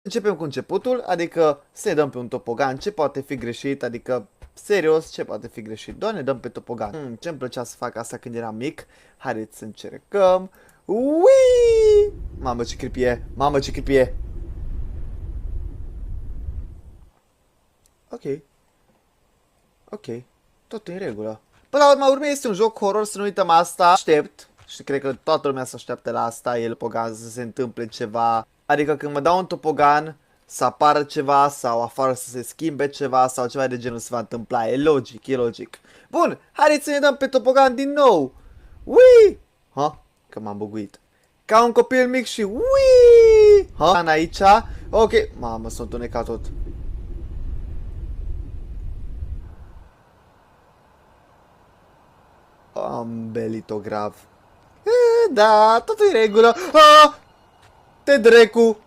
Începem cu începutul, adică să ne dăm pe un topogan, ce poate fi greșit, adică serios, ce poate fi greșit? Doar ne dăm pe topogan. Ce-mi plăcea să fac asta când eram mic. Haideți să încercăm. Ui! Mamă ce cripie, mamă ce cripie. Ok, ok, tot în regulă. Până la urmă este un joc horror, să nu uităm asta. Aștept și cred că toată lumea se așteaptă la asta, el topogan să se întâmple ceva. Adică când mă dau un topogan, să apară ceva sau afară să se schimbe ceva sau ceva de genul se va întâmpla. E logic, e logic. Bun, haideți să ne dăm pe topogan din nou. Ui! Ha? Că m-am buguit. Ca un copil mic și ui! Ha? Aici. Ok. Mamă, s-a întunecat tot. Am belit-o grav. Da, totul e în regulă. Ah! Te drecu!